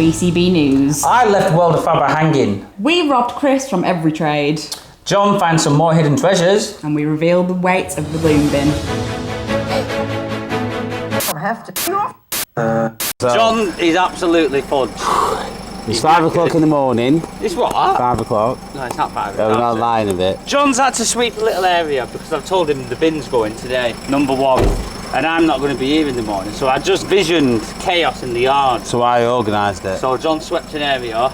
BCB News. I left World of Fabric hanging. We robbed Chris from EveryTrade. John found some more hidden treasures. And we revealed the weight of the loom bin. John is absolutely fudged. It's 5 o'clock in the morning. It's what? 5 o'clock. No, it's not 5 We're not lying a bit. John's had to sweep a little area because I've told him the bin's going today, number 1. And I'm not going to be here in the morning, so I just visioned chaos in the yard. So I organised it. So John swept an area,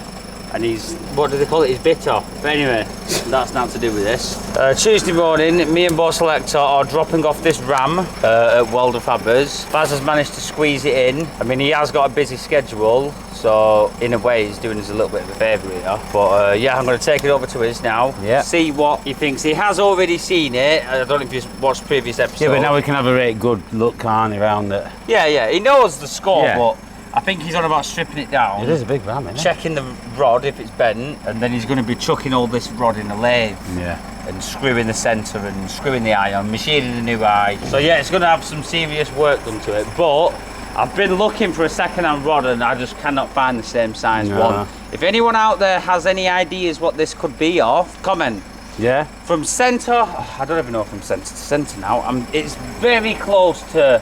and he's, what do they call it, he's bitter. But anyway, that's not to do with this. Tuesday morning, me and Boss Selector are dropping off this ram at World of Fabbers. Baz has managed to squeeze it in. I mean, he has got a busy schedule, so in a way he's doing us a little bit of a favour here. But yeah, I'm going to take it over to his now, see what he thinks. He has already seen it. I don't know if you've watched previous episodes. Yeah, but now we can have a really good look, can't he, around it? Yeah, he knows the score, but I think he's on about stripping it down. It is a big ram, isn't it? Checking the rod if it's bent, and then he's going to be chucking all this rod in a lathe. Yeah. And screwing the centre and screwing the eye on, machining a new eye. So yeah, it's going to have some serious work done to it. But I've been looking for a second-hand rod and I just cannot find the same size one. If anyone out there has any ideas what this could be of, comment. Yeah. From centre, I don't even know from centre to centre now. It's very close to,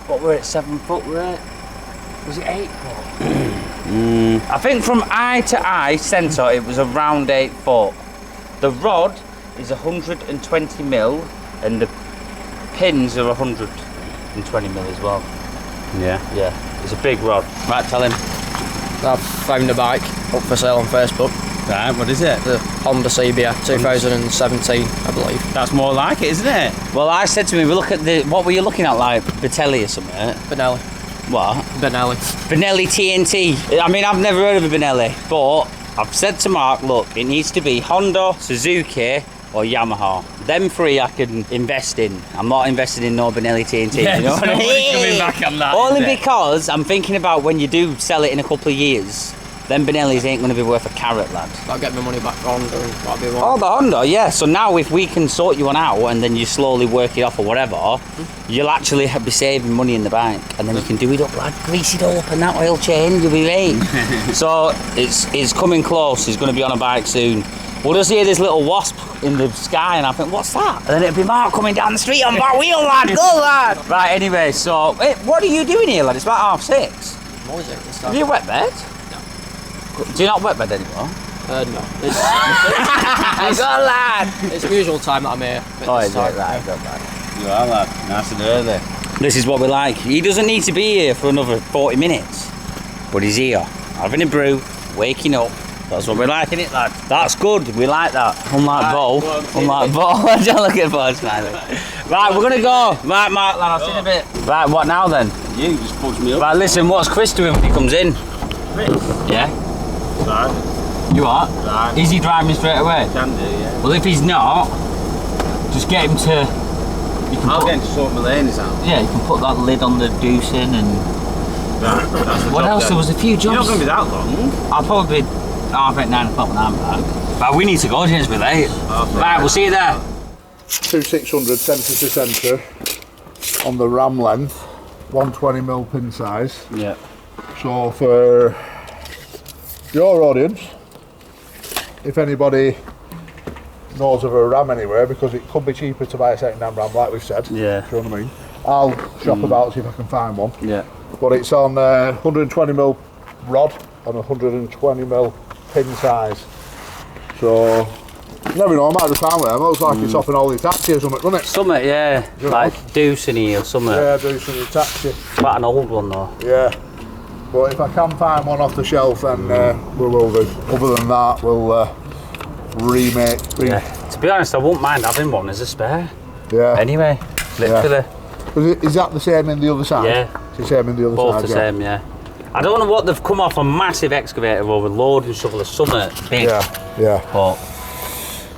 what we're at, 7 foot, we're at? Was it 8 foot? I think from eye to eye centre it was around 8 foot. The rod is 120 mil and the pins are 120 mil as well. Yeah. It's a big rod. Right, tell him. I've found a bike up for sale on Facebook. Right, what is it? The Honda CBR 2017, I believe. That's more like it, isn't it? Well, I said to him, look at what were you looking at, like Vitelli or something? Benelli. What? Benelli TNT. I mean, I've never heard of a Benelli, but I've said to Mark, look, it needs to be Honda, Suzuki, or Yamaha. Them 3 I can invest in. I'm not invested in no Benelli TNT. Yeah, you know what I mean? coming back on that. Only because I'm thinking about when you do sell it in a couple of years, them Benellis ain't going to be worth a carrot, lad. I'll get my money back for Honda and that'll be one. Oh, the Honda, yeah. So now if we can sort you one out and then you slowly work it off or whatever, you'll actually be saving money in the bank, and then you can do it up, lad, grease it up, and that oil change, you'll be late. So it's coming close. He's going to be on a bike soon. We'll just hear this little wasp in the sky, and I think, what's that? And then it'll be Mark coming down the street on back wheel, lad. Go, lad. Right, anyway, so what are you doing here, lad? It's about 6:30. What is it? Have you wet bed? Do you not wet bed anymore? No. Go, lad. It's the usual time that I'm here. Oh, is it? Right, go back. You are, lad. Nice and early. This is what we like. He doesn't need to be here for another 40 minutes, but he's here, having a brew, waking up. That's what we're liking it, lad. That's good. We like that. Unlike Bo. Unlike Bo. Don't look at Bo smiling. Right, we're gonna go. Right, Mark, lad. I'll see you in a bit. Right, what now then? You just pushed me up. Right, listen. What's Chris doing when he comes in? Chris? Yeah. Right. You are? Right. Is he driving straight away? Can do, yeah. Well, if he's not, just get him to. I'll get him to sort my lanes out. Yeah, you can put that lid on the deucing and. Right, that's the What job else? then. There was a few jobs. You're not going to be that long. I'll probably be half at 9 o'clock when I'm back. But we need to go, James, we're late. Right, we'll see you there. 2600 centre to centre on the ram length, 120mm pin size. Yeah. So for your audience, if anybody knows of a ram anywhere, because it could be cheaper to buy a second-hand ram, like we've said. Yeah. Do you know what I mean? I'll shop about, see if I can find one. Yeah. But it's on 120mm rod and 120mm pin size. So, you never know, I might have found it. It looks like it's off in all the taxi or something, doesn't it? Summit, yeah. You Like Deuceny or something. Yeah, do some of the taxi. Quite an old one though. Yeah. But if I can find one off the shelf, then we will do. Other than that, we'll remake. Yeah. To be honest, I wouldn't mind having one as a spare. Yeah. Anyway, literally. Is that the same in the other side? Yeah. It's the same in the other Both side. the same, yeah. I don't know what they've come off a massive excavator over load and shovel or something big. Yeah. But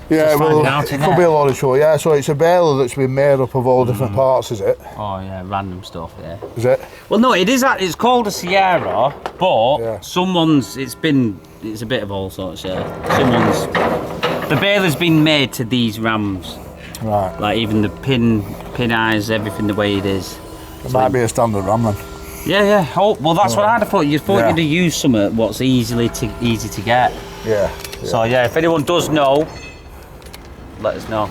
Yeah, Just well, finding out, it innit? could be a lot of short. Yeah, so it's a baler that's been made up of all different parts, is it? oh yeah, random stuff, yeah. Is it? Well, no, it is. It's called a Sierra, but Yeah. it's a bit of all sorts. Yeah, the baler's been made to these rams, Right. like even the pin eyes, everything the way it is. It might be a standard ram then. Yeah, yeah. Oh, well, that's what I'd have thought. You thought Yeah. you'd have used something what's easy to get. Yeah. So yeah, if anyone does know, let us know.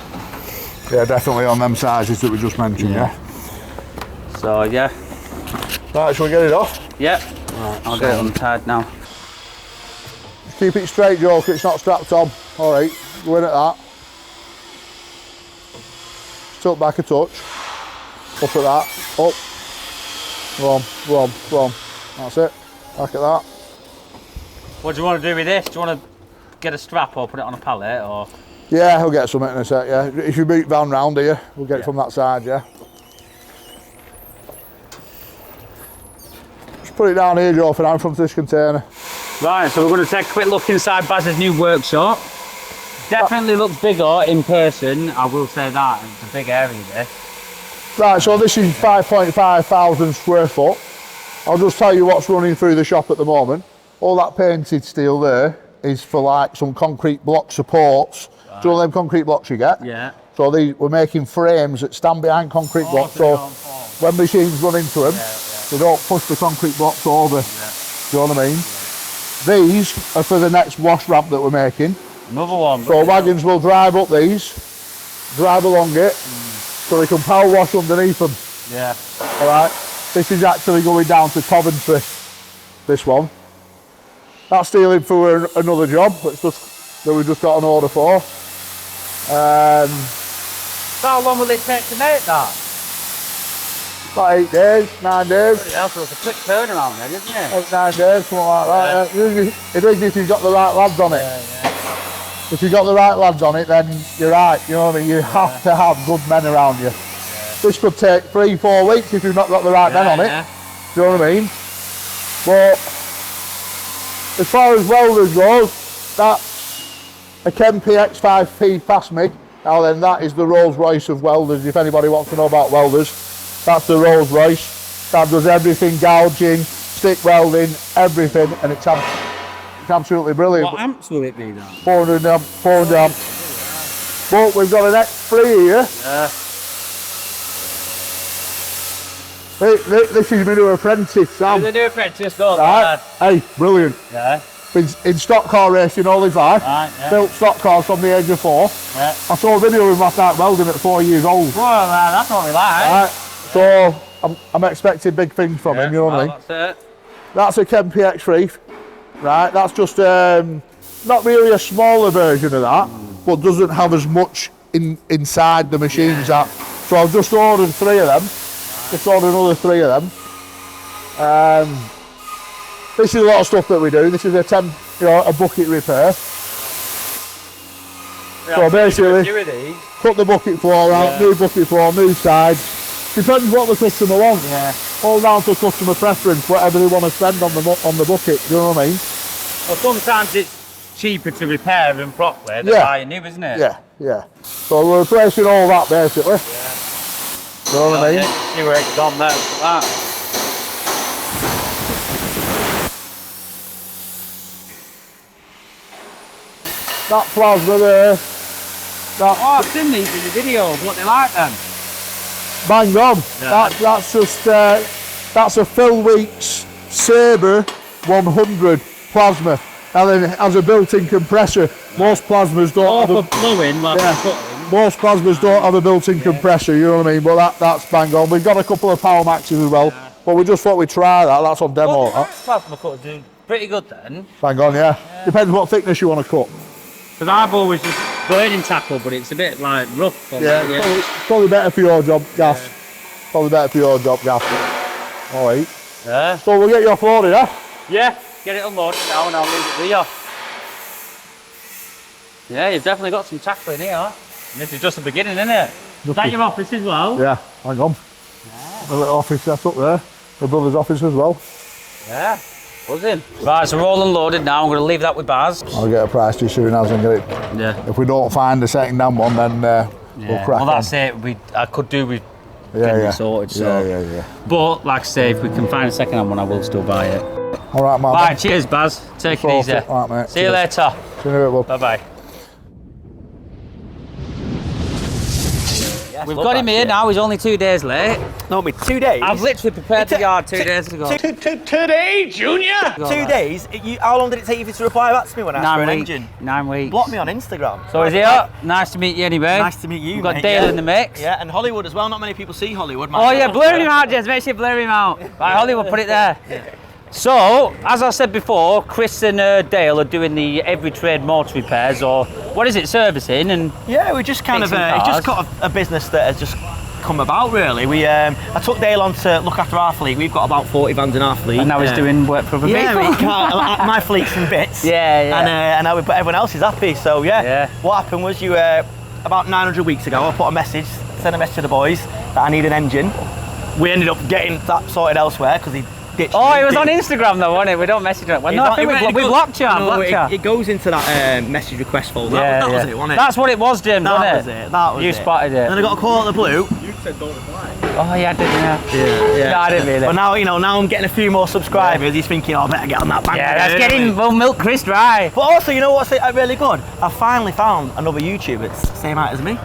Yeah, definitely on them sizes that we just mentioned, yeah. So yeah. Right, shall we get it off? Yeah. Right, I'll get it untied now. Keep it straight, Joe, 'cause it's not strapped on. All right, go in at that. Tilt back a touch. Up at that. Up. Go on, go on, go on. That's it. Back at that. What do you want to do with this? Do you want to get a strap or put it on a pallet or? Yeah, I'll get something in a sec, yeah. If you boot van round here, we'll get it from that side, yeah. Just put it down here, Joe, for now, from this container. Right, so we're going to take a quick look inside Baz's new workshop. Definitely looks bigger in person, I will say that. It's a big area this. Right, so this is 5.5 thousand square foot. I'll just tell you what's running through the shop at the moment. All that painted steel there is for like some concrete block supports. Right. Do you know them concrete blocks you get? Yeah. So we're making frames that stand behind concrete blocks, so when machines run into them, they don't push the concrete blocks over. Yeah. Do you know what I mean? These are for the next wash ramp that we're making. Another one. So wagons will drive up these, drive along it, so they can power wash underneath them. Yeah. Alright, this is actually going down to Coventry, this one. That's stealing for another job that we've just got an order for. How long will it take to make that? About 8 days, 9 days. Yeah, so it's a quick turnaround then, isn't it? 8, 9 days, something like that. Yeah. It is if you've got the right lads on it. Yeah. If you've got the right lads on it, then you're right, you know what I mean? You have to have good men around you. Yeah. This could take 3-4 weeks if you've not got the right men on it. Do you know what I mean? But as far as welders goes, that's a Kempi X5P fast MIG. Now then, that is the Rolls Royce of welders. If anybody wants to know about welders, that's the Rolls Royce. That does everything, gouging, stick welding, everything, and it's absolutely brilliant. What amps will it be then? 400 amp, 400 amp. But we've got an X3 here. Yeah. This is my new apprentice, Sam. The new apprentice, though. Right. Hey, brilliant. Yeah. Been in stock car racing all his life. Right, yeah. Built stock cars from the age of 4. Yeah. I saw a video of him last night welding at 4 years old. Well, that's what we like. Right. So I'm expecting big things from him, you know what I mean? That's it. That's a Kempi X3. Right, that's just not really a smaller version of that, but doesn't have as much inside the machines that. So I've just ordered 3 of them. Just ordered another 3 of them. This is a lot of stuff that we do. This is a bucket repair. So basically, cut the bucket floor out, new bucket floor, new sides. Depends what the customer wants. Yeah. All down to customer preference, whatever they want to spend on the bucket. Do you know what I mean? Well, sometimes it's cheaper to repair them properly than buy a new, isn't it? Yeah. So we're replacing all that basically. Yeah. You know what I mean? See where it's gone there. That. That plasma there. I've seen these in the videos. What they like then? Bang on. Yeah. That's just that's a Phil Weeks Sabre 100 plasma, and then it has a built-in compressor. Most plasmas don't have blowing, most plasmas don't have a built-in compressor. You know what I mean? But that's bang on. We've got a couple of Power Maxes as well, but we just thought we'd try that. That's on demo. Well, plasma cut do pretty good then. Bang on, yeah. Depends what thickness you want to cut. Because I've always just burning tackle, but it's a bit like rough. Probably better for your job, gas. Yeah. Probably better for your job, gas. All right. Yeah. So we'll get you offloaded, huh? Yeah. Get it unloaded now and I'll leave it with you. Yeah, you've definitely got some tackle in here. And this is just the beginning, isn't it? Is that your office as well? Yeah, hang on. A little office set up there. My brother's office as well. Yeah. Buzzing. Right, so we're all unloaded now. I'm going to leave that with Baz. I'll get a price to you soon as and get it. Yeah. If we don't find a second-hand one, then we'll crack well, that's it. I could do with getting it sorted. So. Yeah. But, like I say, if we can find a second-hand one, I will still buy it. All right, man. Right, cheers, Baz. Take it easy. All right, mate. See you later. See you in a bit, bud. Bye-bye. Yes. We've got him here now. He's only 2 days late. No, me 2 days. I've literally prepared the yard 2 days ago. Today, Junior! 2 days? How long did it take you to reply back to me when I asked for an 9 weeks. engine? 9 weeks. Block me on Instagram. So is he up? Nice to meet you anyway. Nice to meet you, We've got mate, Dale yeah. in the mix. Yeah, and Hollywood as well. Not many people see Hollywood. Oh yeah, blur him out, Jez. Make sure you blur him out. Right, Hollywood, put it there. So, as I said before, Chris and Dale are doing the EveryTrade motor repairs, or what is it, servicing? And yeah, we just kind of fixing it's just cars. got a business that has just come about really. I took Dale on to look after our fleet. We've got about 40 vans in our fleet. now he's doing work for other Yeah, people. we can't, my fleet's in bits. Yeah. And now everyone else is happy. So yeah. What happened was about 900 weeks ago, I put a message, sent a message to the boys that I need an engine. We ended up getting that sorted elsewhere because he ditched Oh, me. it was on Instagram though, wasn't it? We don't message it. Well, no, I think we blocked you. No, blocked you. it goes into that message request folder. That was it, wasn't it? That's what it was, Jim, That wasn't was it. That was You it. spotted it. And then I got a call out of the blue. You said don't reply. Oh yeah, I did, Yeah. No, I didn't really. But now, now I'm getting a few more subscribers. He's thinking, oh, I better get on that bank. Yeah, let's get him. We'll milk Chris dry. But also, you know what's really good? I finally found another YouTuber that's the same height as me.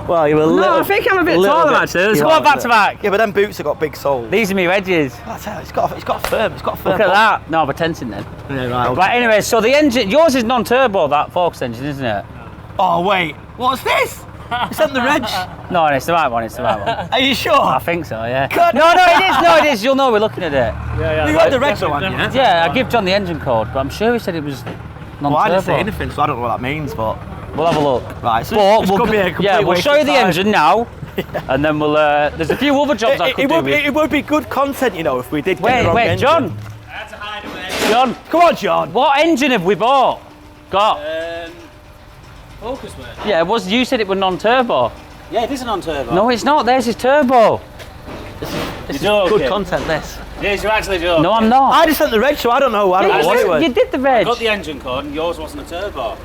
Well, you were a little. No, I think I'm a bit taller actually. Let's go back to back. Yeah, but them boots have got big soles. These are me wedges. That's it. It's got a firm. It's got a firm. Look at that. No, we're tensing then. Yeah, right. Okay. Right, anyway, so the engine, yours is non-turbo, that Focus engine, isn't it? Oh wait, what's this? It's on the reg. No, it's the right one, it's the right one. Are you sure? I think so, yeah. God. No, it is, you'll know we're looking at it. You got the reg one, yeah? Yeah, I give John the engine code, but I'm sure he said it was non-turbo. Well, I didn't say anything, so I don't know what that means, but. We'll have a look. Right, so But this could be a complete yeah, we'll waste show of you the time. engine now, and then we'll, there's a few other jobs I could do with. It would be good content, if we did get the wrong Wait, engine. John. That's a hideaway. John, Come on, John. what engine have we got? Focus, mate. Yeah, you said it was non-turbo. Yeah, it is an on-turbo. No, it's not. There's his turbo. This is joking. good content, this. Yes, you actually do. No, I'm not. I just sent the reg, so I don't know. I don't know what it was. You did the veg. Got the engine code and yours wasn't a turbo.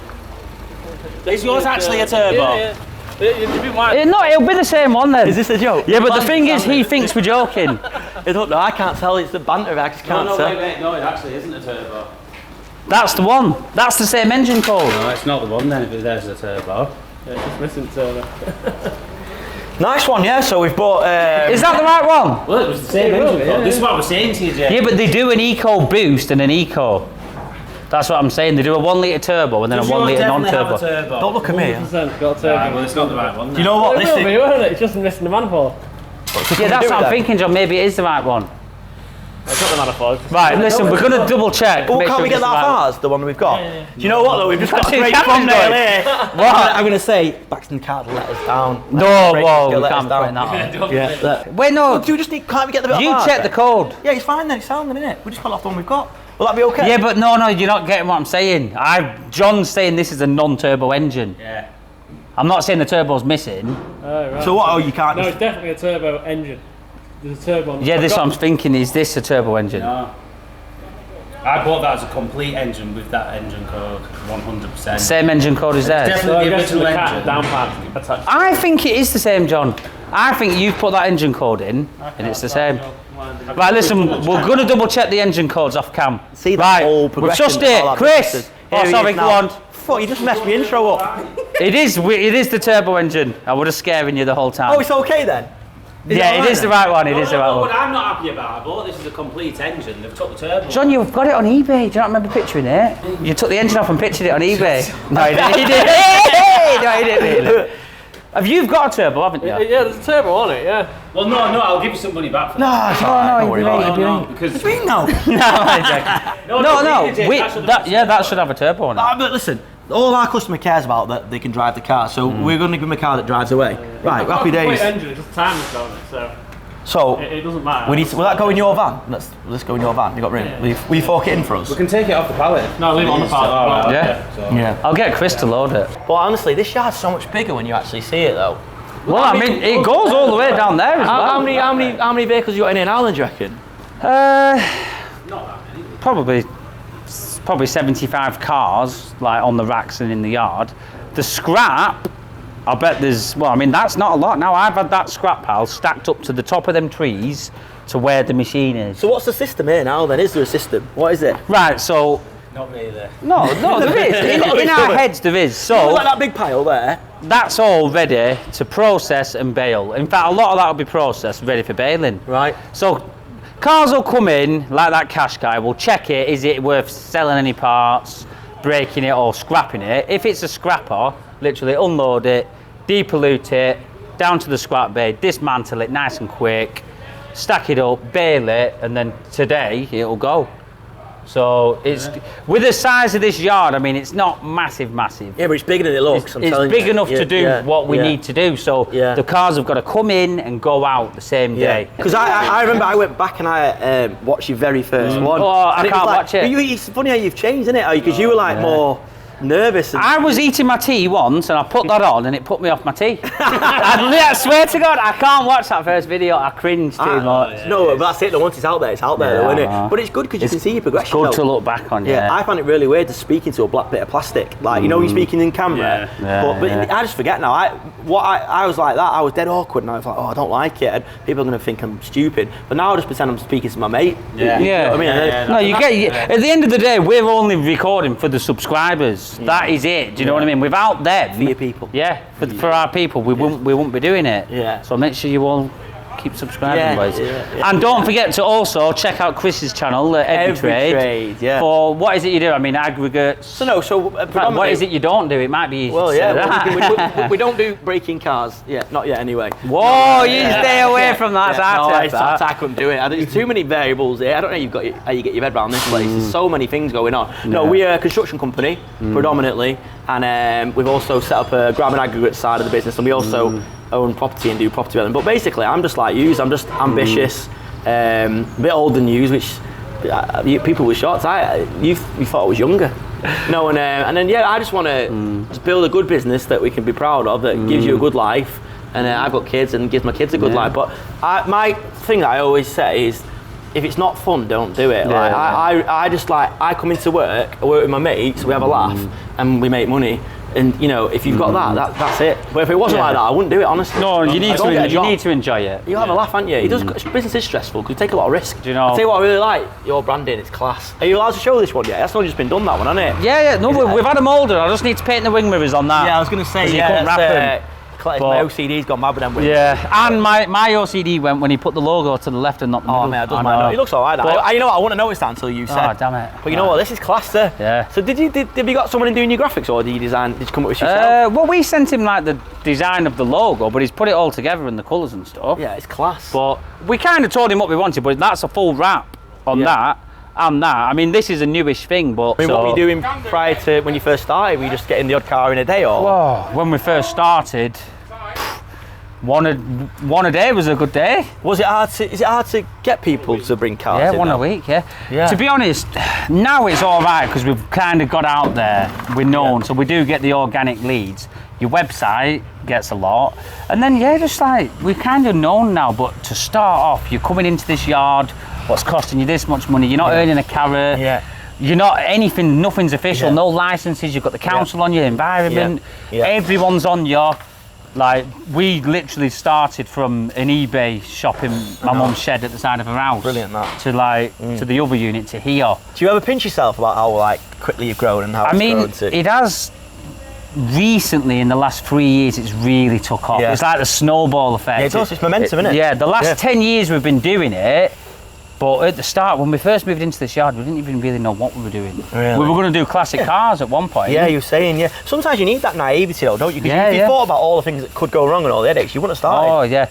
Is yours actually a turbo? No, it'll be the same one then. Is this a joke? Yeah, but the thing is, he thinks we're joking. I don't know. I can't tell. It's the banter. I just can't tell. No, it actually isn't a turbo. That's the one. That's the same engine code. No, it's not the one then if there's a turbo. Nice one, yeah. So we've bought. Is that the right one? Well, it was the same engine code. This is what I was saying to you, Jay. Yeah, but they do an eco boost and an eco. That's what I'm saying. They do a 1 litre turbo and then a 1 litre non-turbo. Don't look at me. Got a turbo. Well, it's not the right one. Do you know what? This is. It's just missing the manifold. Yeah, that's what I'm thinking, John. Maybe it is the right one. It's not the manifold. Right, listen, we're going to double check. Oh, make can't sure we get it's the that right one. far as the one we've got? Do you know what though? We've just got a Actually, great cameras thumbnail going. here. I'm going to say Baxenden can't let us down. No, whoa, we can't be putting that on. Yeah. Look. Wait, no. Do you just need? Can't we get the bit? You of check the code. Yeah, it's fine then. It's sound, isn't it? We just pull off the one we've got. Will that be okay? Yeah, but no, you're not getting what I'm saying. John's saying this is a non-turbo engine. Yeah. I'm not saying the turbo's missing. Right. So what? Oh, you can't. No, just- it's definitely a turbo engine. There's a turbo on Yeah, this what I'm thinking. Is this a turbo engine? No. I bought that as a complete engine with that engine code, 100%. Same engine code as theirs. So Definitely I'm the guessing original the cat engine. down part attached. I think it is the same, John. I think you've put that engine code in, and it's the same. Right, listen, we're going to double check the engine codes off cam. See that right, whole we've progression. just it, all that Chris. business. Oh, Here he sorry, is go now. on. Fuck, you just messed my intro up. It is the turbo engine. I was just scaring you the whole time. Oh, it's okay then. Yeah, it is the right one. It is the right What one. I'm not happy about, I bought this as a complete engine. They've took the turbo. John, you've got it on eBay. Do you not remember picturing it? You took the engine off and pictured it on eBay. No, he didn't. He didn't. No, he didn't. Really. Have you got a turbo, haven't you? Yeah, there's a turbo on it, yeah. Well, no, I'll give you some money back for that. No, it's alright. Don't worry you'd be about it. right. No, because What do you mean no? No. Jay, That should have a turbo on it. But listen, all our customer cares about that they can drive the car, so we're going to give them a car that drives away. Right, happy days. Engine, it's just time is on it, so So it doesn't matter. we need to, will that go in your van? Let's go in your van. You got room? Will you fork it in for us? we can take it off the pallet. No, leave it on the pallet. Yeah. Yeah. I'll get Chris to load it. But honestly, this yard's so much bigger when you actually see it, though. Well, I mean, it goes all the way down there as well. How many vehicles you got in here now, then, do you reckon? Probably 75 cars, like on the racks and in the yard. The scrap, I bet there's, well, I mean, that's not a lot. Now, I've had that scrap pile stacked up to the top of them trees to where the machine is. So what's the system here now, then? Is there a system? What is it? Right, so Not really. No, there is. In our heads, there is. So Like that big pile there. that's all ready to process and bale. In fact, a lot of that will be processed, ready for baling. Right. So cars will come in, like that cash guy, will check it, is it worth selling any parts, breaking it or scrapping it. If it's a scrapper, literally unload it, depollute it, down to the scrap bay, dismantle it nice and quick, stack it up, bale it, and then today it'll go. So it's with the size of this yard. I mean, it's not massive. Yeah, but it's bigger than it looks. It's big enough to do what we need to do. So the cars have got to come in and go out the same day. Because I remember I went back and I watched your very first one. Oh, I can't watch it. It's funny how you've changed, isn't it? Because you were like more nervous. I was eating my tea once and I put that on and it put me off my tea. I swear to God, I can't watch that first video. I cringe too much. No, but that's it. Though, once it's out there though, isn't it? But it's good because you can see your progression. It's good to look back on. Yeah, I find it really weird to speak into a black bit of plastic. Like, you know, you're speaking in camera. But I just forget now. I was like that. I was dead awkward and I was like, oh, I don't like it. And people are going to think I'm stupid. But now I just pretend I'm speaking to my mate. Yeah. You know what I mean? No, you get. At the end of the day, we're only recording for the subscribers. That is it. Do you know what I mean? Without them, for your people. Yeah, for our people, we wouldn't be doing it. Yeah. So make sure you all keep subscribing, boys. And don't forget to also check out Chris's channel, EveryTrade. Yeah. For what is it you do? I mean, aggregates. What is it you don't do? It might be easy to say that. we don't do breaking cars. Yeah, not yet anyway. Whoa, you stay away from that. I couldn't do it. There's too many variables here. I don't know how you get your head around this place. There's so many things going on. No, we are a construction company predominantly, and we've also set up a grab and aggregate side of the business, and we also own property and do property development. But basically, I'm just like you. I'm just ambitious, a bit older than you, which people were shocked. You thought I was younger. No, and then I just want to just build a good business that we can be proud of, that gives you a good life. And I've got kids and gives my kids a good life. But my thing that I always say is, if it's not fun, don't do it. I come into work, I work with my mates, we have a laugh, and we make money. And you know, if you've got that's it. But if it wasn't like that, I wouldn't do it, honestly. No, you need to enjoy it. You have a laugh, aren't you? Business is stressful because you take a lot of risk. Do you know? I'll tell you what I really like, your branding, it's class. Are you allowed to show this one yet? That's not just been done, that one, hasn't it? Yeah. No, we've had them older. I just need to paint the wing mirrors on that. Yeah, I was going to say, you couldn't wrap them. My OCD's gone mad with them wings. Yeah, and my OCD went when he put the logo to the left and not the middle. Oh man, it doesn't matter. It looks alright. You know what? I wouldn't have noticed that until you said. Oh damn it! But you know what? This is class, sir. Yeah. So did you got someone in doing your graphics, or did you come up with yourself? Well, we sent him like the design of the logo, but he's put it all together and the colours and stuff. Yeah, it's class. But we kind of told him what we wanted, but that's a full wrap on that. And that. I mean, this is a newish thing, but. I mean, what were you doing prior to when you first started? Were you just getting the odd car in a day, or? Whoa, when we first started. One a day was a good day. Is it hard to get people to bring cars? Yeah, one a week. Yeah. To be honest, now it's all right because we've kind of got out there. We're known, so we do get the organic leads. Your website gets a lot, and then just like we're kind of known now. But to start off, you're coming into this yard. What's costing you this much money? You're not earning a carrot. Yeah. You're not anything. Nothing's official. No licenses. You've got the council on your environment. Everyone's on your. Like, we literally started from an eBay shop in my mum's shed at the side of her house. Brilliant, that. To the other unit, to here. Do you ever pinch yourself about how quickly you've grown and how it's grown to? It has recently, in the last 3 years, it's really took off. It's like the snowball effect. Yeah, it does. It's momentum, isn't it? Yeah, the last 10 years we've been doing it. But at the start, when we first moved into this yard, we didn't even really know what we were doing. Really? We were going to do classic cars at one point. Yeah, you were saying, Sometimes you need that naivety, though, don't you? Because if you thought about all the things that could go wrong and all the headaches, you wouldn't have started. Oh, yeah.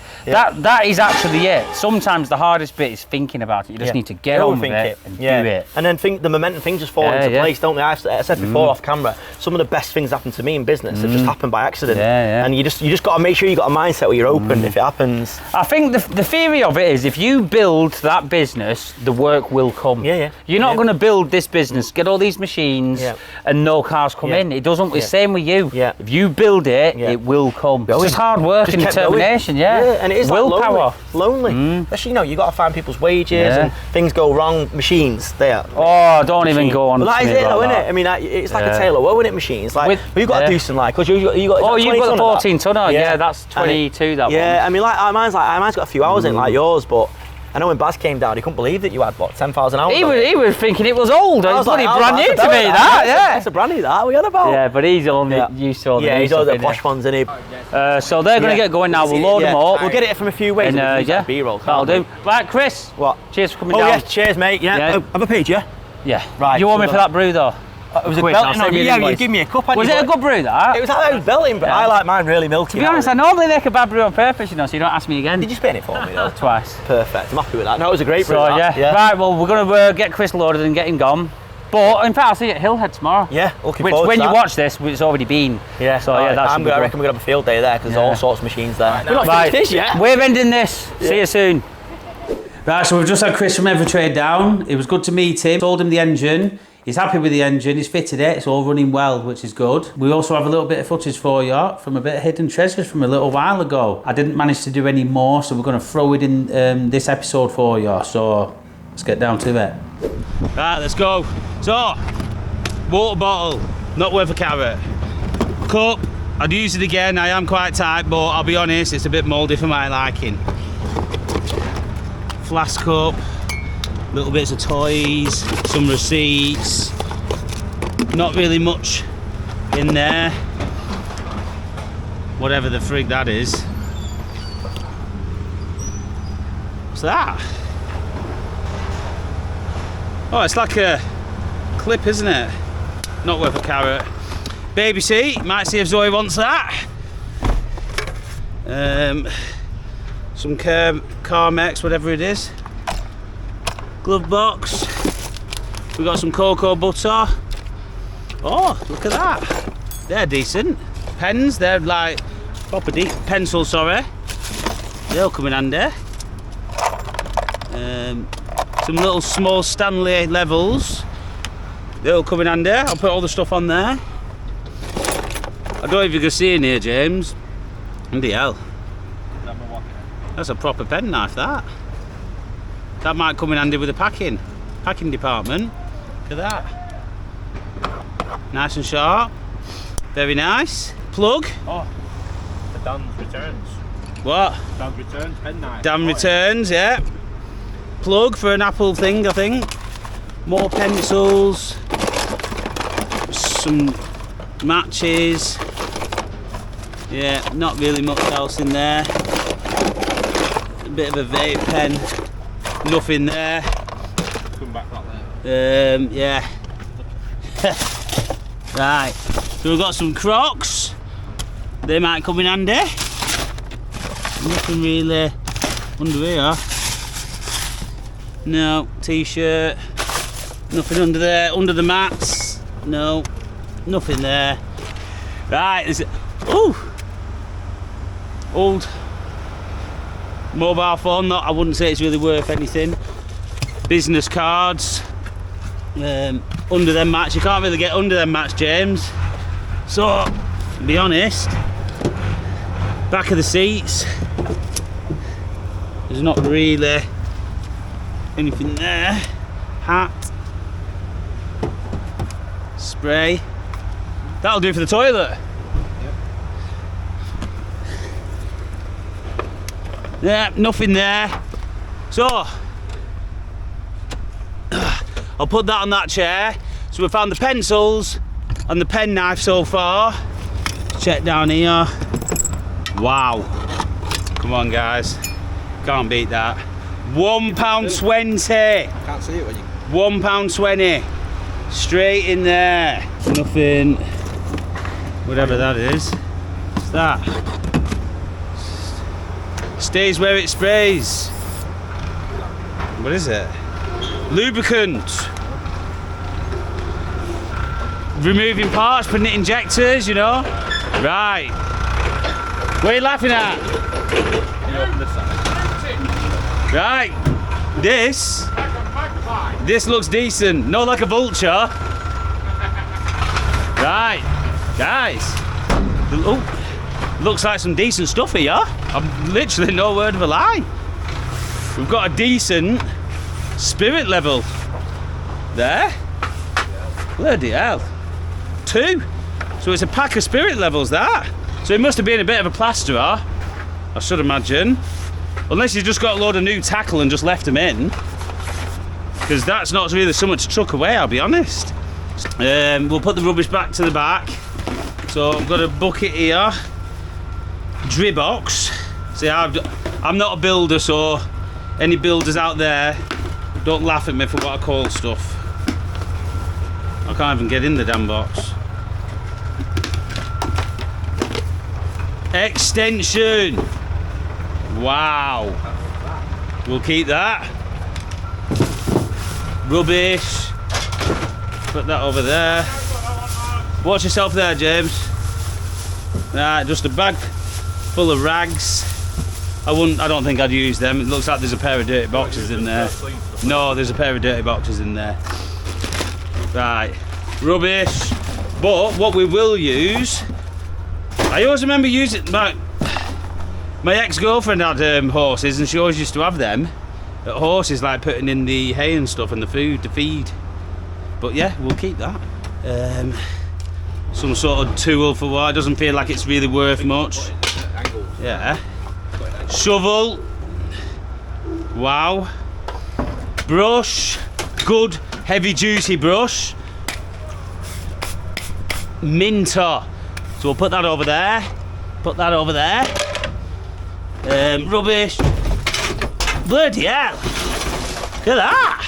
That is actually it. Sometimes the hardest bit is thinking about it. You just need to get on with it and do it. And then the momentum things just fall into place, don't they? I said before off camera, some of the best things happen to me in business have just happened by accident. And you just got to make sure you got a mindset where you're open if it happens. I think the theory of it is if you build that business, the work will come. You're not going to build this business, get all these machines, and no cars come in. It doesn't. It's the same with you. If you build it, it will come. It's just hard work and determination. And it is willpower. Lonely. Especially, you got to find people's wages and things go wrong. Machines, they are. Oh, don't even go on. But that is it, though, isn't it? I mean, it's like a tale of woe, isn't it? Machines. Like, you've got a decent, because you got. Oh, you've got a 14 tonner. Yeah, that's 22. That one. Yeah, I mean, mine's got a few hours in, like yours, but. I know when Baz came down, he couldn't believe that you had, what, 10,000 hours? He on it? was thinking it was old. It was bloody like, brand new to me, that, yeah. It's a brand new, that, we on about? Yeah, but he's only used to all the Yeah, new he's all stuff, the posh innit? ones, isn't he? So they're going to get going now. We'll load them up. We'll get it from a few ways. And and yeah, B-roll. that'll do. Right, Chris. What? Cheers for coming Oh, down. yeah, cheers, mate. Yeah. Have a page, yeah? Yeah. Right. You want me for that brew, though? It was Quick, a I'll belting send on you you. an Yeah, you invoice. give me a cup. Was it a good brew, that? It was how I was belting, but I like mine really milky. To be honest, I normally make a bad brew on purpose, you know, so you don't ask me again. Did you spin it for me, though? Twice. Perfect. I'm happy with that. No, it was a great brew. So, that. yeah. Right, well, we're going to get Chris loaded and get him gone. But, in fact, I'll see you at Hillhead tomorrow. Yeah, looking Which, forward when to you that. watch this, it's already been. Yeah, So, yeah, that's I reckon we're going to have a field day there because there's all sorts of machines there. We're not finished this yet. We're ending this. See you soon. Right, so we've just had Chris from EveryTrade down. It was good to meet him. Told him the engine. He's happy with the engine. He's fitted it. It's all running well, which is good. We also have a little bit of footage for you from a bit of hidden treasures from a little while ago. I didn't manage to do any more, so we're going to throw it in this episode for you. So let's get down to it. Right, let's go. So, water bottle, not worth a carrot. Cup, I'd use it again. I am quite tight, but I'll be honest, it's a bit mouldy for my liking. Flask cup, little bits of toys, some receipts. Not really much in there. Whatever the frig that is. What's that? Oh, it's like a clip, isn't it? Not worth a carrot. Baby seat, might see if Zoe wants that. Some Carmex, whatever it is. Glove box. We got some cocoa butter. Oh, look at that. They're decent. Pens, they're like proper pencils, sorry. They'll come in handy. Some little small Stanley levels. They'll come in handy. I'll put all the stuff on there. I don't know if you can see in here, James. Bloody hell. That's a proper pen knife, that. That might come in handy with the packing department. Look at that. Nice and sharp. Very nice. Plug. Oh, the Dan's returns. What? Dan's returns, pen knife. Dan returns, yeah. Plug for an Apple thing, I think. More pencils. Some matches. Yeah, not really much else in there. A bit of a vape pen. Nothing there. Come back that there. Yeah. Right. So we've got some Crocs. They might come in handy. Nothing really under here. No. T-shirt. Nothing under there. Under the mats. No. Nothing there. Right. There's old mobile phone. Not. I wouldn't say it's really worth anything. Business cards. Under them mats. You can't really get under them mats, James. So, to be honest, back of the seats. There's not really anything there. Hat. Spray. That'll do for the toilet. Yeah, nothing there. So, I'll put that on that chair. So we found the pencils and the pen knife so far. Check down here. Wow. Come on, guys. Can't beat that. £1.20. Can't see it when you... £1.20. Straight in there. Nothing. Whatever that is. What's that? Stays where it sprays. What is it? Lubricant. Removing parts, putting it in injectors, you know. Right. What are you laughing at? Right. This looks decent. Not like a vulture. Right. Guys. Oh, looks like some decent stuff here. I'm literally no word of a lie. We've got a decent spirit level there. Bloody hell. 2. So it's a pack of spirit levels, that. So it must have been a bit of a plasterer, I should imagine. Unless you've just got a load of new tackle and just left them in. Because that's not really so much to chuck away, I'll be honest. We'll put the rubbish back to the back. So I've got a bucket here. Dribox. See, I'm not a builder, so any builders out there, don't laugh at me for what I call stuff. I can't even get in the damn box. Extension. Wow. We'll keep that. Rubbish. Put that over there. Watch yourself there, James. Right, just a bag full of rags. I don't think I'd use them. It looks like there's a pair of dirty boxes in there. No, there's a pair of dirty boxes in there. Right, rubbish. But what we will use, I always remember using my ex-girlfriend had horses, and she always used to have them at horses, like putting in the hay and stuff and the food to feed. But yeah, we'll keep that. Some sort of tool for what it doesn't feel like it's really worth much. Yeah. Shovel. Wow. Brush. Good heavy duty brush. Minter. So we'll put that over there. Put that over there. Rubbish. Bloody hell. Look at that.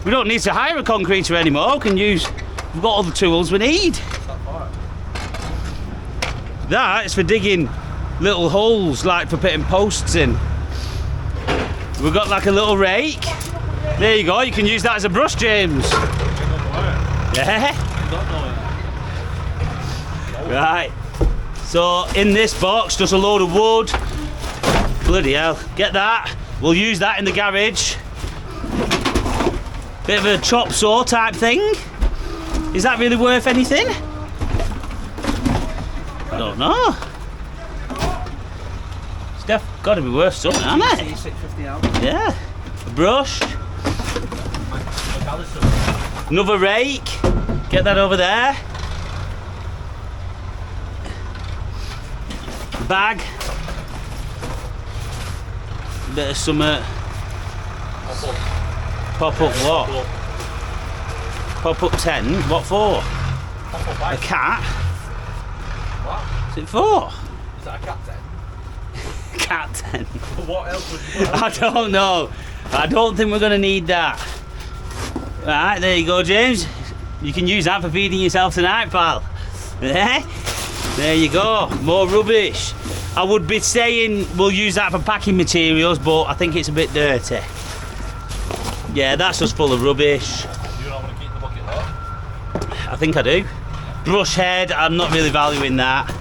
We don't need to hire a concreter anymore. We've got all the tools we need. That is for digging little holes, like for putting posts in. We've got like a little rake. There you go, you can use that as a brush, James. Yeah. Right. So in this box, just a load of wood. Bloody hell, get that. We'll use that in the garage. Bit of a chop saw type thing. Is that really worth anything? I don't know. It's got to be worth something, hasn't it? Yeah. A brush. Another rake. Get that over there. Bag. A bit of summer. Pop up what? Pop up 10? What for? A cat? What? What's it for? Is that a cat tent? Cat 10. What else would you I don't know. I don't think we're going to need that. Right, there you go, James. You can use that for feeding yourself tonight, pal. There you go. More rubbish. I would be saying we'll use that for packing materials, but I think it's a bit dirty. Yeah, that's just full of rubbish. You don't want to keep the bucket though? I think I do. Brush head, I'm not really valuing that.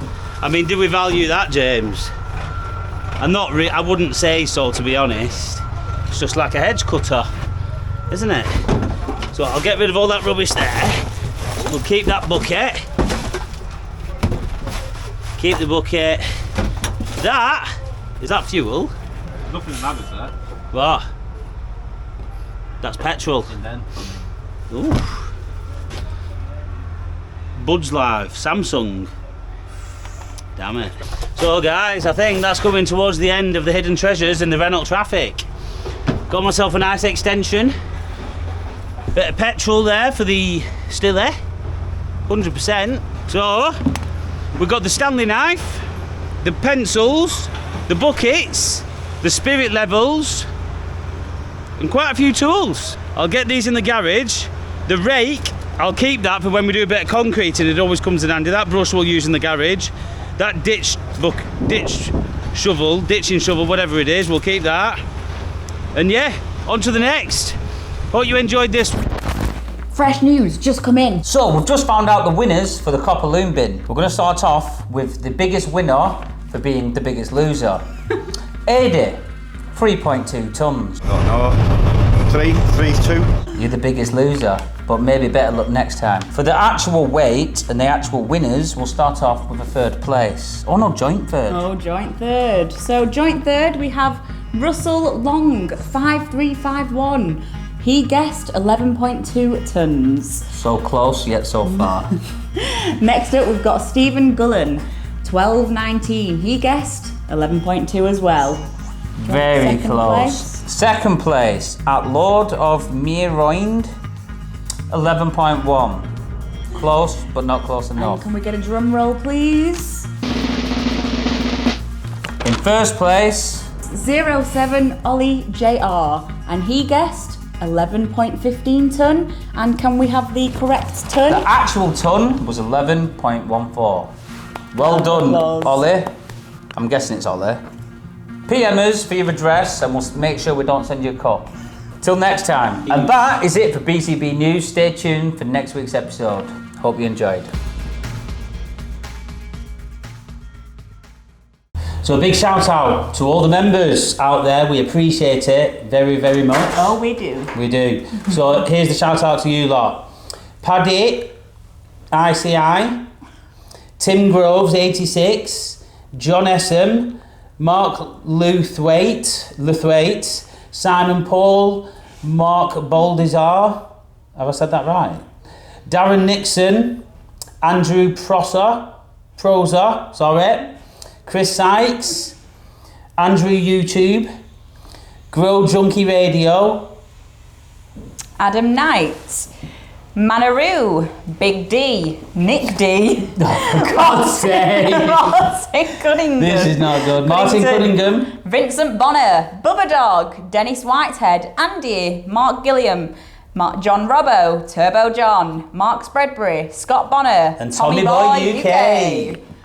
I mean, do we value that, James? I wouldn't say so, to be honest. It's just like a hedge cutter, isn't it? So I'll get rid of all that rubbish there. We'll keep that bucket. Keep the bucket. Is that fuel? Nothing matters there. What? That's petrol. And then, Ooh. Buds Live, Samsung. Damn it. So guys, I think that's coming towards the end of the hidden treasures in the Renault traffic. Got myself a nice extension. Bit of petrol there for the still there. 100%. So we've got the Stanley knife, the pencils, the buckets, the spirit levels, and quite a few tools. I'll get these in the garage. The rake, I'll keep that for when we do a bit of concrete, and it always comes in handy. That brush we'll use in the garage. That ditching shovel, whatever it is, we'll keep that. And yeah, on to the next. Hope you enjoyed this. Fresh news just come in. So we've just found out the winners for the copper loom bin. We're going to start off with the biggest winner for being the biggest loser. Adi, 3.2 tons. No, 3.2. You're the biggest loser, but maybe better luck next time. For the actual weight and the actual winners, we'll start off with a third place. Oh no, joint third. Oh, joint third. So joint third, we have Russell Long, 5351. He guessed 11.2 tons. So close, yet so far. Next up, we've got Stephen Gullen, 1219. He guessed 11.2 as well. Very Second close. place. Second place at Lord of Meerroind, 11.1. Close, but not close And enough. can we get a drum roll, please? In first place, 07 Ollie JR, and he guessed 11.15 tonne. And can we have the correct the tonne? actual ton was 11.14. Well done, Applause. Ollie. I'm guessing it's Ollie. PM us for your address and we'll make sure we don't send you a cup. Till next time. And that is it for BCB News. Stay tuned for next week's episode. Hope you enjoyed. So a big shout out to all the members out there. We appreciate it very, very much. Oh, we do. We do. So here's the shout out to you lot. Paddy, ICI, Tim Groves, 86, John Essam, Mark Luthwaite, Simon Paul, Mark Boldizar, have I said that right? Darren Nixon, Andrew Proser, Chris Sykes, Andrew YouTube, Grow Junkie Radio, Adam Knight, Manaroo, Big D, Nick D, for God's sake. Martin Cunningham. This is not good. Martin Cunningham, Vincent Bonner, Bubba Dog, Dennis Whitehead, Andy, Mark Gilliam, John Robbo, Turbo John, Mark Spreadbury, Scott Bonner, and Tommy Boy UK.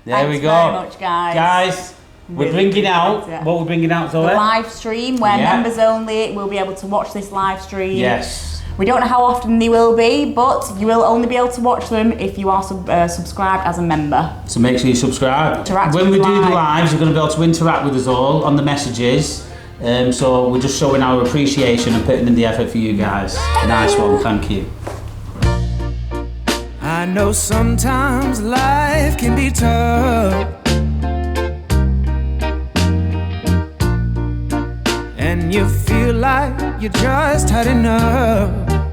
There Thanks we go. very much, guys. Guys, we're Really bringing out, appreciate it. what we're bringing out, The Zoe? live stream where Yeah. members only will be able to watch this live stream. Yes. We don't know how often they will be, but you will only be able to watch them if you are subscribed as a member. So make sure you subscribe. Interact When with we do the live. lives, you're going to be able to interact with us all on the messages. So we're just showing our appreciation and putting in the effort for you guys. Nice one, thank you. I know sometimes life can be tough, and you feel like you just had enough.